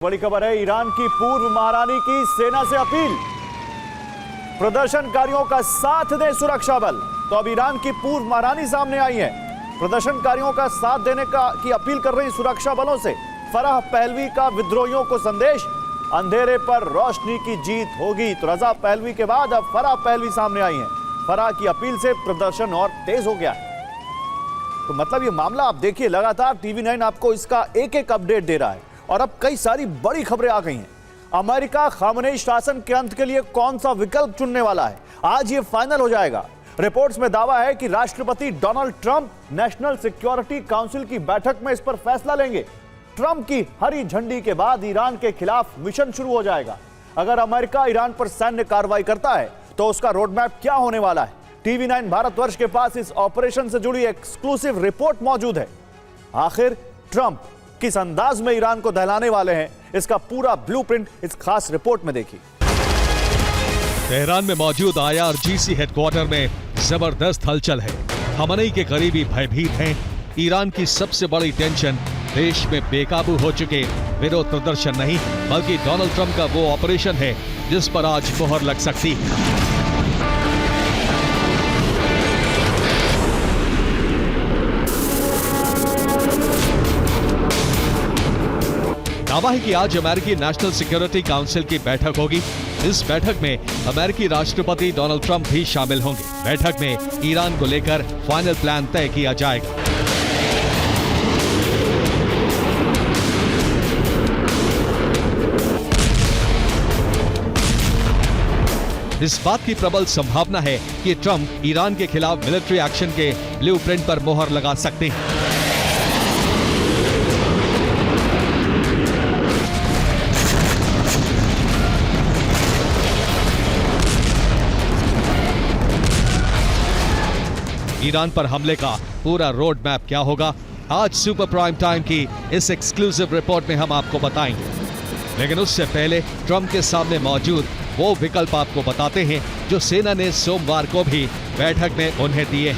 बड़ी खबर है, ईरान की पूर्व महारानी की सेना से अपील, प्रदर्शनकारियों का साथ दें सुरक्षा बल। तो अब ईरान की पूर्व महारानी सामने आई है, प्रदर्शनकारियों का साथ देने की अपील कर रही सुरक्षा बलों से। फराह पहलवी का विद्रोहियों को संदेश, अंधेरे पर रोशनी की जीत होगी। तो रजा पहलवी के बाद अब फराह पहलवी सामने आई है। फराह की अपील से प्रदर्शन और तेज हो गया है। तो मतलब ये मामला आप देखिए, लगातार TV9 आपको इसका एक एक अपडेट दे रहा है और अब कई सारी बड़ी खबरें आ गई हैं। अमेरिका खामनेई शासन के अंत के लिए कौन सा विकल्प चुनने वाला है, आज ये फाइनल हो जाएगा। रिपोर्ट्स में दावा है कि राष्ट्रपति Donald Trump national security council की बैठक में इस पर फैसला लेंगे। ट्रंप की हरी झंडी के बाद ईरान के खिलाफ मिशन शुरू हो जाएगा। अगर अमेरिका ईरान पर सैन्य कार्रवाई करता है तो उसका रोडमैप क्या होने वाला है। TV9 भारतवर्ष के पास इस ऑपरेशन से जुड़ी एक्सक्लूसिव रिपोर्ट मौजूद है। आखिर ट्रंप किस अंदाज में ईरान को दहलाने वाले हैं, इसका पूरा ब्लूप्रिंट इस खास रिपोर्ट में देखिए। तेहरान में मौजूद IRGC हेडक्वार्टर में जबरदस्त हलचल है। खामनेई के करीबी भयभीत हैं। ईरान की सबसे बड़ी टेंशन देश में बेकाबू हो चुके विरोध प्रदर्शन नहीं, बल्कि डोनाल्ड ट्रंप का वो ऑपरेशन है जिस पर आज मोहर लग सकती है। दावा है कि आज अमेरिकी नेशनल सिक्योरिटी काउंसिल की बैठक होगी। इस बैठक में अमेरिकी राष्ट्रपति डोनाल्ड ट्रंप भी शामिल होंगे। बैठक में ईरान को लेकर फाइनल प्लान तय किया जाएगा। इस बात की प्रबल संभावना है कि ट्रंप ईरान के खिलाफ मिलिट्री एक्शन के ब्लूप्रिंट पर मोहर लगा सकते हैं। ईरान पर हमले का पूरा रोड मैप क्या होगा, आज सुपर प्राइम टाइम की इस एक्सक्लूसिव रिपोर्ट में हम आपको बताएंगे। लेकिन उससे पहले ट्रंप के सामने मौजूद वो विकल्प आपको बताते हैं जो सेना ने सोमवार को भी बैठक में उन्हें दिए।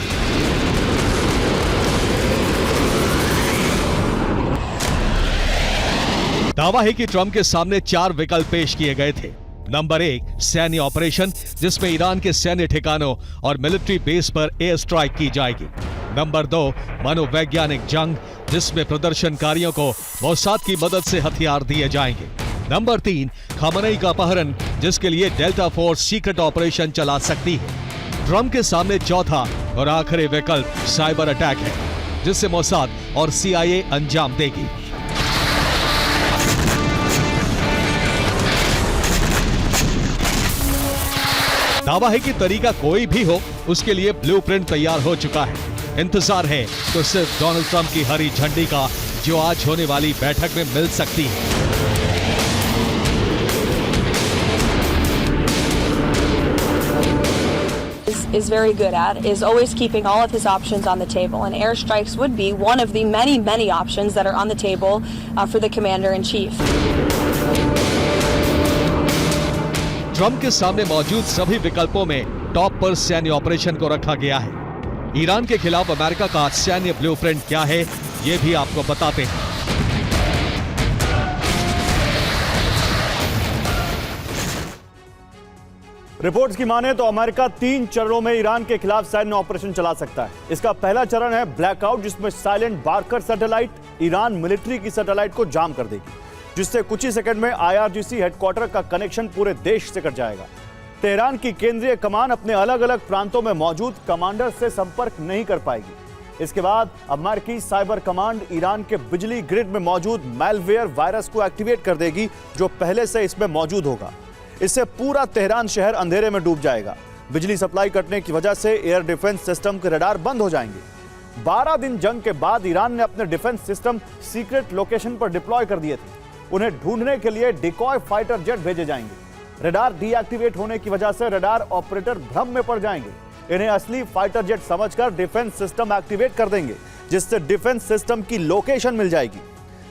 दावा है कि ट्रंप के सामने 4 विकल्प पेश किए गए थे। नंबर 1, सैन्य ऑपरेशन, जिसमें ईरान के सैन्य ठिकानों और मिलिट्री बेस पर एयर स्ट्राइक की जाएगी। नंबर 2, मनोवैज्ञानिक जंग, जिसमें प्रदर्शनकारियों को मोसाद की मदद से हथियार दिए जाएंगे। नंबर 3, खामनेई का अपहरण, जिसके लिए डेल्टा फोर्स सीक्रेट ऑपरेशन चला सकती है। ट्रंप के सामने चौथा और आखिरी विकल्प साइबर अटैक है, जिससे मोसाद और CIA अंजाम देगी। दावा है कि तरीका कोई भी हो, उसके लिए ब्लूप्रिंट तैयार हो चुका है। इंतजार है तो सिर्फ डोनाल्ड ट्रंप की हरी झंडी का, जो आज होने वाली बैठक में मिल सकती है। Is very good at is always keeping all of his options on the table, and airstrikes would be one of the many options that are on the table for the commander-in-chief. Trump के सामने मौजूद सभी विकल्पों में top पर सैन्य operation को रखा गया है। ईरान के खिलाफ अमेरिका का सैन्य ब्लूप्रिंट क्या है, ये भी आपको बताते हैं। रिपोर्ट्स की माने तो अमेरिका 3 चरणों में ईरान के खिलाफ सैन्य ऑपरेशन चला सकता है। इसका पहला चरण है ब्लैकआउट, जिसमें silent Barker satellite Iran military की सैटेलाइट को जाम कर देगी, जिससे कुछ ही सेकंड में IRGC हेडक्वार्टर का कनेक्शन पूरे देश से कट जाएगा। तेहरान की केंद्रीय कमान अपने अलग अलग प्रांतों में मौजूद कमांडर से संपर्क नहीं कर पाएगी। इसके बाद अमेरिकी साइबर कमांड ईरान के बिजली ग्रिड में मौजूद मैलवेयर वायरस को एक्टिवेट कर देगी, जो पहले से इसमें मौजूद होगा। इससे पूरा तेहरान शहर अंधेरे में डूब जाएगा। बिजली सप्लाई कटने की वजह से एयर डिफेंस सिस्टम के रडार बंद हो जाएंगे। 12 दिन जंग के बाद ईरान ने अपने डिफेंस सिस्टम सीक्रेट लोकेशन पर डिप्लॉय कर दिए थे। उन्हें ढूंढने के लिए डिकॉय फाइटर जेट भेजे जाएंगे। रडार डीएक्टिवेट होने की वजह से रडार ऑपरेटर भ्रम में पड़ जाएंगे। इन्हें असली फाइटर जेट समझकर डिफेंस सिस्टम एक्टिवेट कर देंगे, जिससे डिफेंस सिस्टम की लोकेशन मिल जाएगी।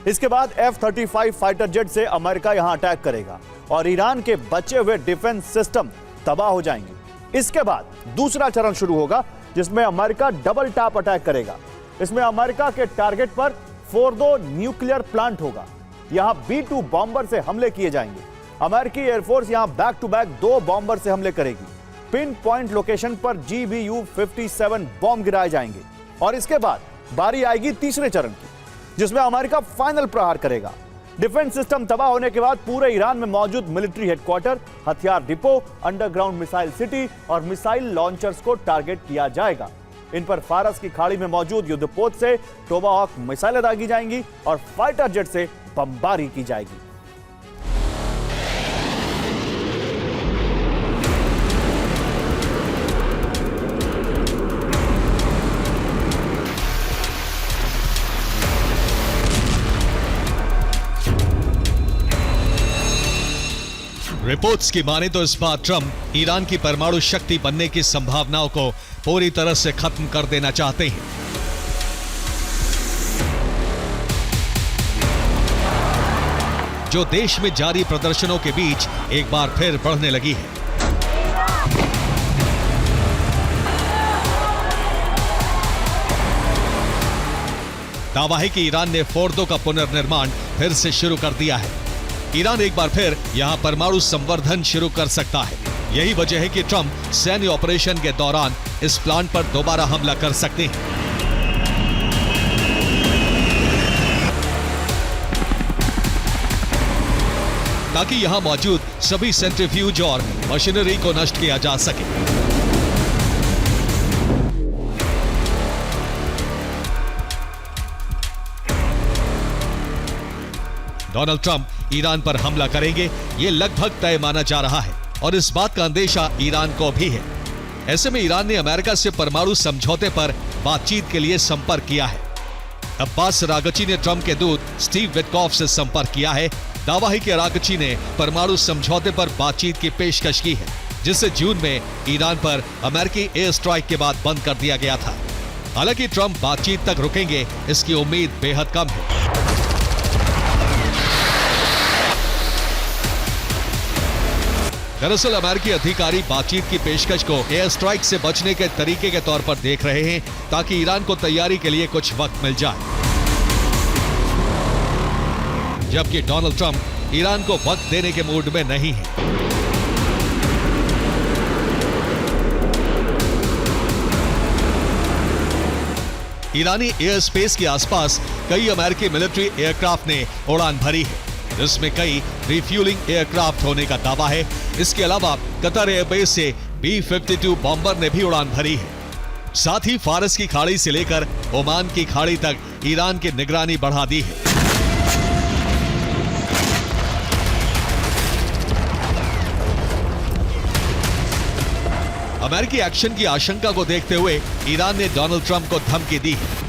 इसके बाद F-35 फाइटर जेट से अमेरिका यहां अटैक करेगा और ईरान के बचे हुए डिफेंस सिस्टम तबाह हो जाएंगे। इसके बाद दूसरा चरण शुरू होगा, जिसमें अमेरिका डबल टैप अटैक करेगा। इसमें अमेरिका के टारगेट पर फोर्दो न्यूक्लियर प्लांट होगा। यहां B-2 बॉम्बर से हमले किए जाएंगे। अमेरिकी एयरफोर्स यहां बैक टू बैक 2 बॉम्बर से हमले करेगी। पिन पॉइंट लोकेशन पर GBU-57 बॉम्ब गिराए जाएंगे और इसके बाद बारी आएगी तीसरे चरण की, जिसमें अमेरिका फाइनल प्रहार करेगा। डिफेंस सिस्टम तबाह होने के बाद पूरे ईरान में मौजूद मिलिट्री हेडक्वार्टर, हथियार डिपो, अंडरग्राउंड मिसाइल सिटी और मिसाइल लॉन्चर्स को टारगेट किया जाएगा। इन पर फारस की खाड़ी में मौजूद युद्धपोत से टोमाहॉक मिसाइलें दागी जाएंगी और फाइटर जेट से बमबारी की जाएगी। रिपोर्ट्स की माने तो इस बार ट्रंप ईरान की परमाणु शक्ति बनने की संभावनाओं को पूरी तरह से खत्म कर देना चाहते हैं। जो देश में जारी प्रदर्शनों के बीच एक बार फिर बढ़ने लगी है। दावा है कि ईरान ने फोर्दो का पुनर्निर्माण फिर से शुरू कर दिया है। ईरान एक बार फिर यहां परमाणु संवर्धन शुरू कर सकता है। यही वजह है कि ट्रंप सैन्य ऑपरेशन के दौरान इस प्लांट पर दोबारा हमला कर सकते हैं। ताकि यहां मौजूद सभी सेंट्रीफ्यूज और मशीनरी को नष्ट किया जा सके। डोनाल्ड ट्रंप ईरान पर हमला करेंगे, यह लगभग तय माना जा रहा है और इस बात का अंदेशा ईरान को भी है। ऐसे में ईरान ने अमेरिका से परमाणु समझौते पर बातचीत के लिए संपर्क किया है। अब्बास अरागची ने ट्रंप के दूत स्टीव विटकॉफ से संपर्क किया है। दावा है कि अरागची ने परमाणु समझौते पर बातचीत की पेशकश की है, जिसे जून में ईरान पर अमेरिकी एयर स्ट्राइक के बाद बंद कर दिया गया था। हालांकि ट्रंप बातचीत तक रुकेंगे, इसकी उम्मीद बेहद कम है। दरअसल अमेरिकी अधिकारी बातचीत की पेशकश को एयर स्ट्राइक से बचने के तरीके के तौर पर देख रहे हैं, ताकि ईरान को तैयारी के लिए कुछ वक्त मिल जाए। जबकि डोनाल्ड ट्रंप ईरान को वक्त देने के मूड में नहीं है। ईरानी एयर स्पेस के आसपास कई अमेरिकी मिलिट्री एयरक्राफ्ट ने उड़ान भरी है, जिसमें कई रिफ्यूलिंग एयरक्राफ्ट होने का दावा है। इसके अलावा कतर एयरबेस से B-52 बॉम्बर ने भी उड़ान भरी है। साथ ही फारस की खाड़ी से लेकर ओमान की खाड़ी तक ईरान की निगरानी बढ़ा दी है। अमेरिकी एक्शन की आशंका को देखते हुए ईरान ने डोनाल्ड ट्रंप को धमकी दी है